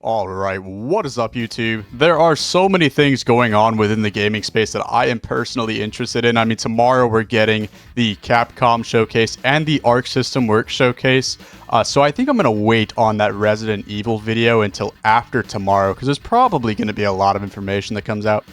Alright, what is up YouTube? There are so many things going on within the gaming space that I am personally interested in. I mean, tomorrow we're getting the Capcom showcase and the Arc System Works showcase. So I think I'm going to wait on that Resident Evil video until after tomorrow, because there's probably going to be a lot of information that comes out.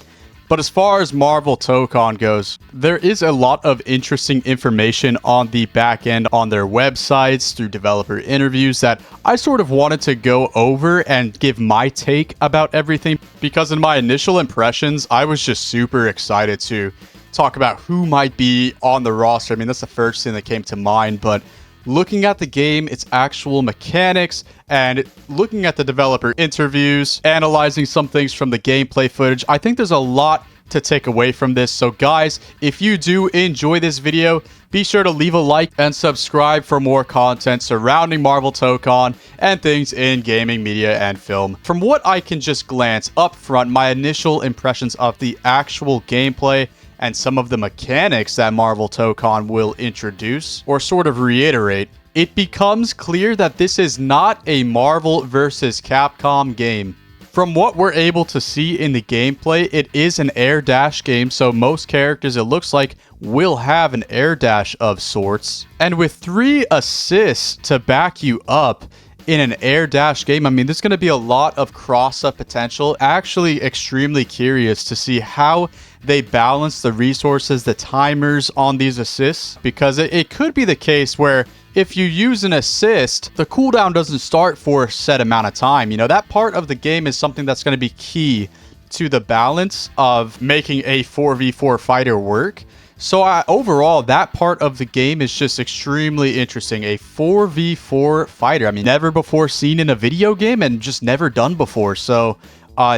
But as far as Marvel Tokon goes, there is a lot of interesting information on the back end on their websites through developer interviews that I sort of wanted to go over and give my take about everything, because in my initial impressions, I was just super excited to talk about who might be on the roster. I mean, that's the first thing that came to mind, but looking at the game, its actual mechanics, and looking at the developer interviews, analyzing some things from the gameplay footage, I think there's a lot to take away from this. So guys, if you do enjoy this video, be sure to leave a like and subscribe for more content surrounding Marvel Tokon and things in gaming, media, and film. From what I can just glance up front, my initial impressions of the actual gameplay and some of the mechanics that Marvel Tokon will introduce or sort of reiterate, it becomes clear that this is not a Marvel versus Capcom game. From what we're able to see in the gameplay, it is an air dash game, so most characters, it looks like, will have an air dash of sorts. And with 3 assists to back you up in an air dash game, I mean, there's going to be a lot of cross-up potential. Actually, extremely curious to see how they balance the resources, the timers on these assists, because it could be the case where if you use an assist, the cooldown doesn't start for a set amount of time. You know, that part of the game is something that's going to be key to the balance of making a 4v4 fighter work. So overall, that part of the game is just extremely interesting. A 4v4 fighter. I mean, never before seen in a video game and just never done before. So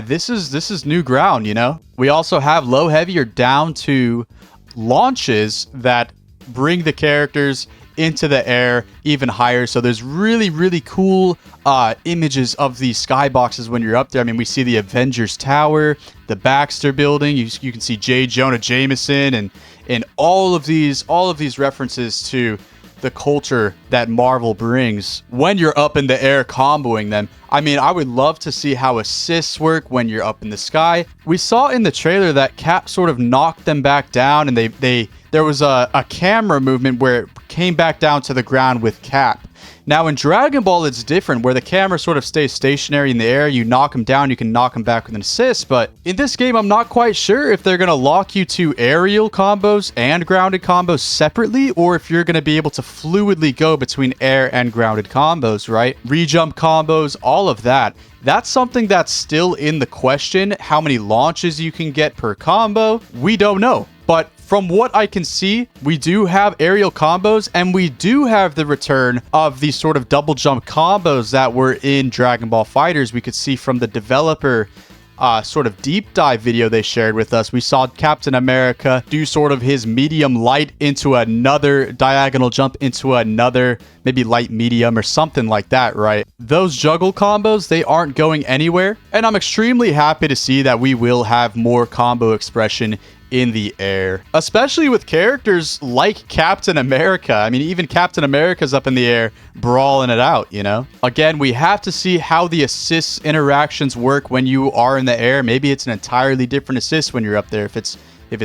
this is new ground, you know? We also have low, heavy, or down to launches that bring the characters into the air even higher. So there's really, really cool images of these skyboxes when you're up there. I mean, we see the Avengers Tower, the Baxter Building. You can see J. Jonah Jameson and all of these references to the culture that Marvel brings when you're up in the air comboing them. I mean, I would love to see how assists work when you're up in the sky. We saw in the trailer that Cap sort of knocked them back down, and there was a camera movement where it came back down to the ground with Cap. Now in Dragon Ball, it's different, where the camera sort of stays stationary in the air. You knock him down, you can knock him back with an assist. But in this game, I'm not quite sure if they're going to lock you to aerial combos and grounded combos separately, or if you're going to be able to fluidly go between air and grounded combos, right? Rejump combos, all of that. That's something that's still in the question. How many launches you can get per combo, we don't know. But from what I can see, we do have aerial combos, and we do have the return of these sort of double jump combos that were in Dragon Ball FighterZ. We could see from the developer sort of deep dive video they shared with us. We saw Captain America do sort of his medium light into another diagonal jump into another, maybe light medium or something like that, right? Those juggle combos, they aren't going anywhere. And I'm extremely happy to see that we will have more combo expression in the air, especially with characters like Captain America. I mean, even Captain America's up in the air brawling it out, you know? Again, we have to see how the assists interactions work when you are in the air. Maybe it's an entirely different assist when you're up there if it's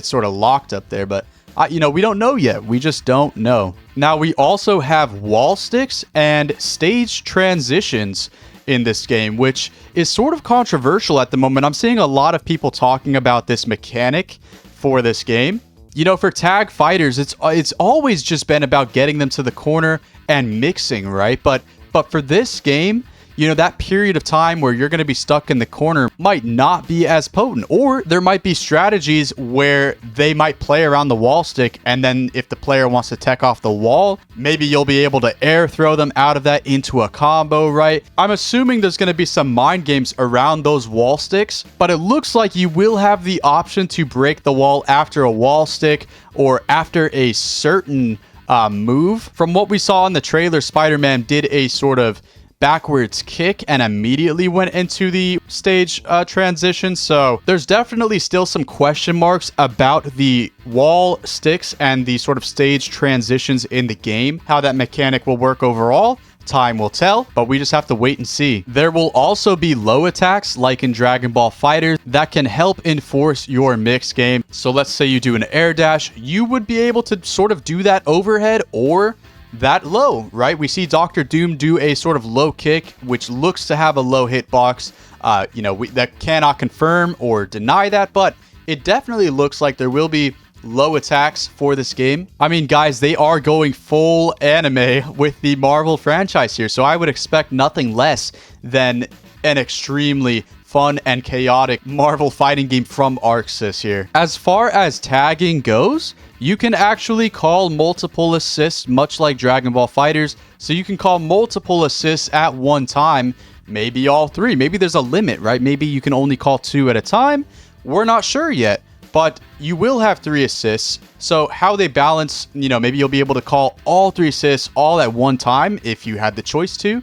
sort of locked up there, but you know, we don't know yet. We just don't know. Now, we also have wall sticks and stage transitions in this game, which is sort of controversial at the moment. I'm seeing a lot of people talking about this mechanic for this game. You know, for tag fighters, it's always just been about getting them to the corner and mixing, right? But for this game, you know, that period of time where you're going to be stuck in the corner might not be as potent, or there might be strategies where they might play around the wall stick, and then if the player wants to tech off the wall, maybe you'll be able to air throw them out of that into a combo, right? I'm assuming there's going to be some mind games around those wall sticks, but it looks like you will have the option to break the wall after a wall stick or after a certain move. From what we saw in the trailer, Spider-Man did a sort of backwards kick and immediately went into the stage transition. So there's definitely still some question marks about the wall sticks and the sort of stage transitions in the game, how that mechanic will work overall. Time will tell, but we just have to wait and see. There will also be low attacks like in Dragon Ball FighterZ that can help enforce your mix game. So let's say you do an air dash, you would be able to sort of do that overhead or that low, right? We see Dr. Doom do a sort of low kick, which looks to have a low hitbox. That cannot confirm or deny that, but it definitely looks like there will be low attacks for this game. I mean, guys, they are going full anime with the Marvel franchise here, so I would expect nothing less than an extremely fun and chaotic Marvel fighting game from ArcSys here. As far as tagging goes, you can actually call multiple assists, much like Dragon Ball FighterZ, so you can call multiple assists at one time, maybe all three. Maybe there's a limit, right? Maybe you can only call 2 at a time. We're not sure yet. But you will have 3 assists. So how they balance, maybe you'll be able to call all 3 assists all at one time if you had the choice to.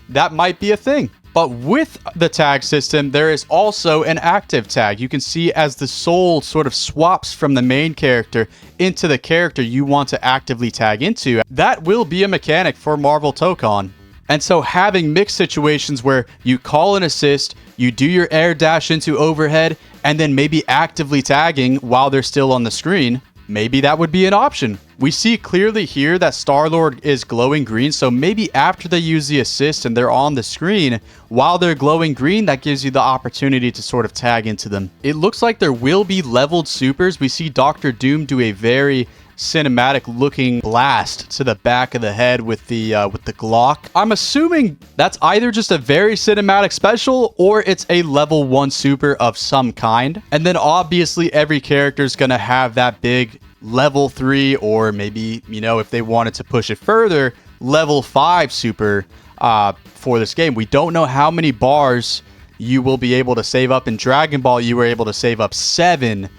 That might be a thing. But with the tag system, there is also an active tag. You can see as the soul sort of swaps from the main character into the character you want to actively tag into. That will be a mechanic for Marvel Tokon. And so having mixed situations where you call an assist, you do your air dash into overhead, and then maybe actively tagging while they're still on the screen, maybe that would be an option. We see clearly here that Star-Lord is glowing green, so maybe after they use the assist and they're on the screen, while they're glowing green, that gives you the opportunity to sort of tag into them. It looks like there will be leveled supers. We see Dr. Doom do a very cinematic looking blast to the back of the head with the Glock. I'm assuming that's either just a very cinematic special or it's a level 1 super of some kind. And then obviously every character is going to have that big level 3 or maybe, if they wanted to push it further, level 5 super for this game. We don't know how many bars you will be able to save up. In Dragon Ball, you were able to save up 7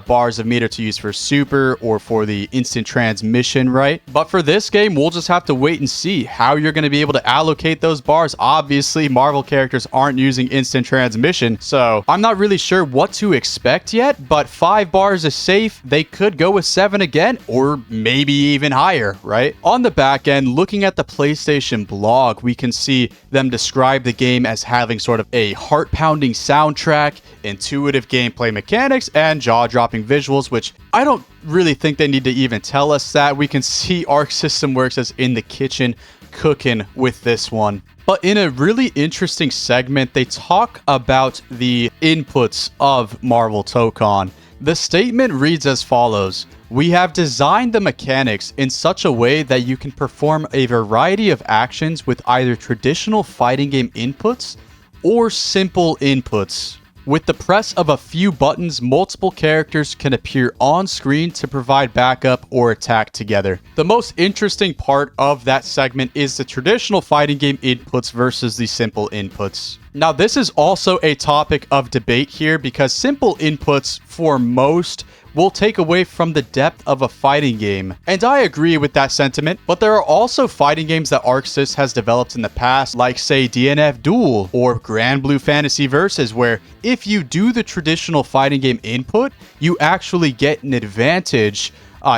bars of meter to use for super or for the instant transmission, right? But for this game, we'll just have to wait and see how you're going to be able to allocate those bars. Obviously, Marvel characters aren't using instant transmission, so I'm not really sure what to expect yet, but 5 bars is safe. They could go with 7 again, or maybe even higher, right? On the back end, looking at the PlayStation blog, we can see them describe the game as having sort of a heart-pounding soundtrack, intuitive gameplay mechanics, and jaw-dropping visuals, which I don't really think they need to even tell us that. We can see Arc System Works as in the kitchen cooking with this one. But in a really interesting segment, they talk about the inputs of Marvel Tokon. The statement reads as follows: "We have designed the mechanics in such a way that you can perform a variety of actions with either traditional fighting game inputs or simple inputs. With the press of a few buttons, multiple characters can appear on screen to provide backup or attack together." The most interesting part of that segment is the traditional fighting game inputs versus the simple inputs. Now, this is also a topic of debate here because simple inputs for most will take away from the depth of a fighting game. And I agree with that sentiment, but there are also fighting games that ArcSys has developed in the past, like say DNF Duel or Grand Blue Fantasy Versus, where if you do the traditional fighting game input, you actually get an advantage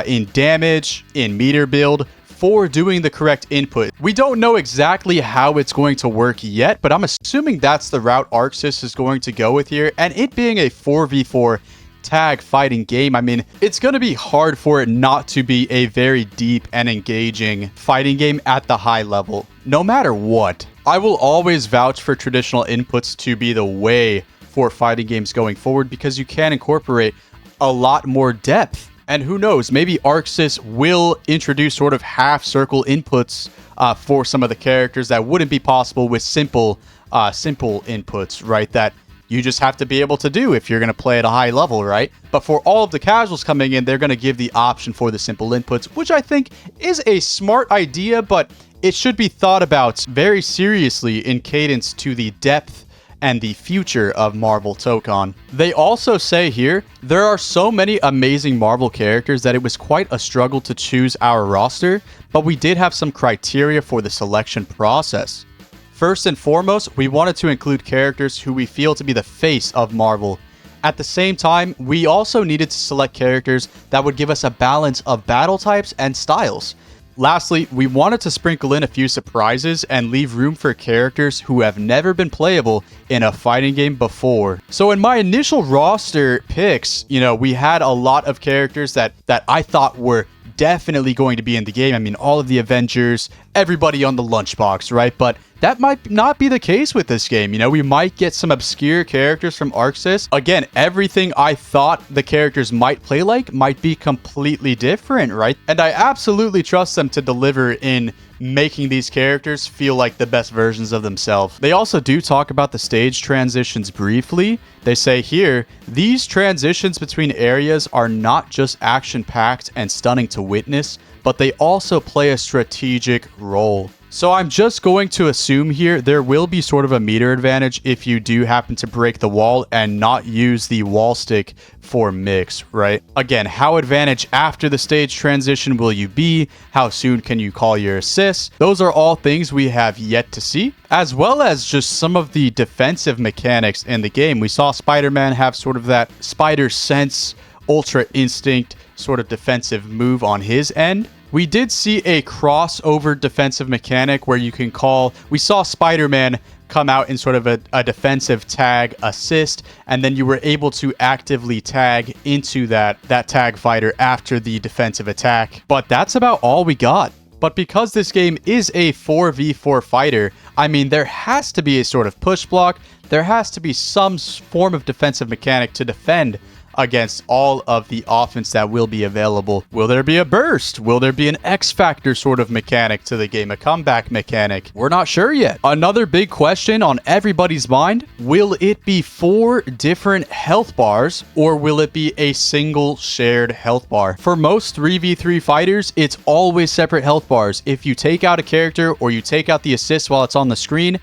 in damage, in meter build, for doing the correct input. We don't know exactly how it's going to work yet, but I'm assuming that's the route ArcSys is going to go with here, and it being a 4v4 tag fighting game, I mean, it's going to be hard for it not to be a very deep and engaging fighting game at the high level, no matter what. I will always vouch for traditional inputs to be the way for fighting games going forward because you can incorporate a lot more depth. And who knows, maybe ArcSys will introduce sort of half-circle inputs for some of the characters that wouldn't be possible with simple inputs, right? That you just have to be able to do if you're going to play at a high level, right? But for all of the casuals coming in, they're going to give the option for the simple inputs, which I think is a smart idea, but it should be thought about very seriously in cadence to the depth and the future of Marvel Tokon. They also say here, there are so many amazing Marvel characters that it was quite a struggle to choose our roster, but we did have some criteria for the selection process. First and foremost, we wanted to include characters who we feel to be the face of Marvel. At the same time, we also needed to select characters that would give us a balance of battle types and styles. Lastly, we wanted to sprinkle in a few surprises and leave room for characters who have never been playable in a fighting game before. So in my initial roster picks, we had a lot of characters that I thought were definitely going to be in the game. I mean, all of the Avengers, everybody on the lunchbox, right? But that might not be the case with this game. We might get some obscure characters from ArcSys. Again, everything I thought the characters might play like might be completely different, right? And I absolutely trust them to deliver in making these characters feel like the best versions of themselves. They also do talk about the stage transitions briefly. They say here, these transitions between areas are not just action-packed and stunning to witness, but they also play a strategic role. So I'm just going to assume here there will be sort of a meter advantage if you do happen to break the wall and not use the wall stick for mix, right? Again, how advantage after the stage transition will you be? How soon can you call your assists? Those are all things we have yet to see, as well as just some of the defensive mechanics in the game. We saw Spider-Man have sort of that spider sense, ultra instinct sort of defensive move on his end. We did see a crossover defensive mechanic where you can call... We saw Spider-Man come out in sort of a defensive tag assist, and then you were able to actively tag into that tag fighter after the defensive attack. But that's about all we got. But because this game is a 4v4 fighter, I mean, there has to be a sort of push block. There has to be some form of defensive mechanic to defend against all of the offense that will be available. Will there be a burst? Will there be an X Factor sort of mechanic to the game, a comeback mechanic? We're not sure yet. Another big question on everybody's mind, will it be 4 different health bars or will it be a single shared health bar? For most 3v3 fighters, it's always separate health bars. If you take out a character or you take out the assist while it's on the screen,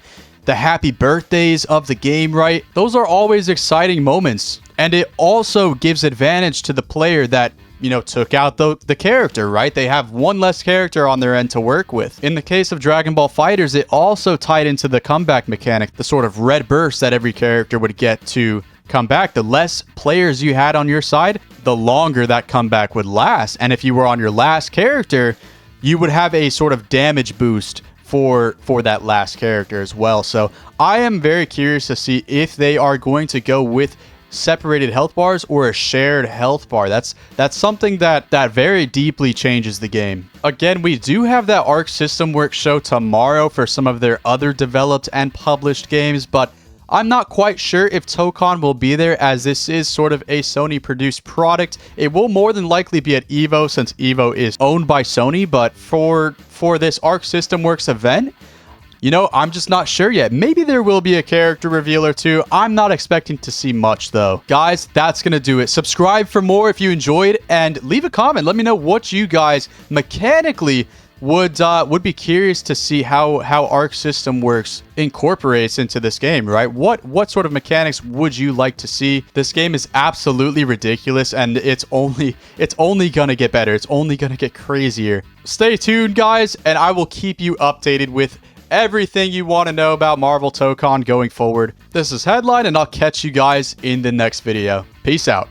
the happy birthdays of the game, right? Those are always exciting moments. And it also gives advantage to the player that, took out the character, right? They have one less character on their end to work with. In the case of Dragon Ball FighterZ, it also tied into the comeback mechanic, the sort of red burst that every character would get to come back. The less players you had on your side, the longer that comeback would last. And if you were on your last character, you would have a sort of damage boost for that last character as well. So I am very curious to see if they are going to go with separated health bars or a shared health bar. That's something that very deeply changes the game. Again, we do have that Arc System Works show tomorrow for some of their other developed and published games, but I'm not quite sure if Tokon will be there, as this is sort of a Sony produced product. It will more than likely be at EVO since EVO is owned by Sony, but for this Arc System Works event, I'm just not sure yet. Maybe there will be a character reveal or two. I'm not expecting to see much, though. Guys, that's going to do it. Subscribe for more if you enjoyed, and leave a comment. Let me know what you guys mechanically would be curious to see how Arc System Works incorporates into this game, right? What sort of mechanics would you like to see? This game is absolutely ridiculous, and it's only gonna get better. It's only gonna get crazier. Stay tuned, guys, and I will keep you updated with everything you want to know about Marvel Tokon going forward. This is Headline, and I'll catch you guys in the next video. Peace out.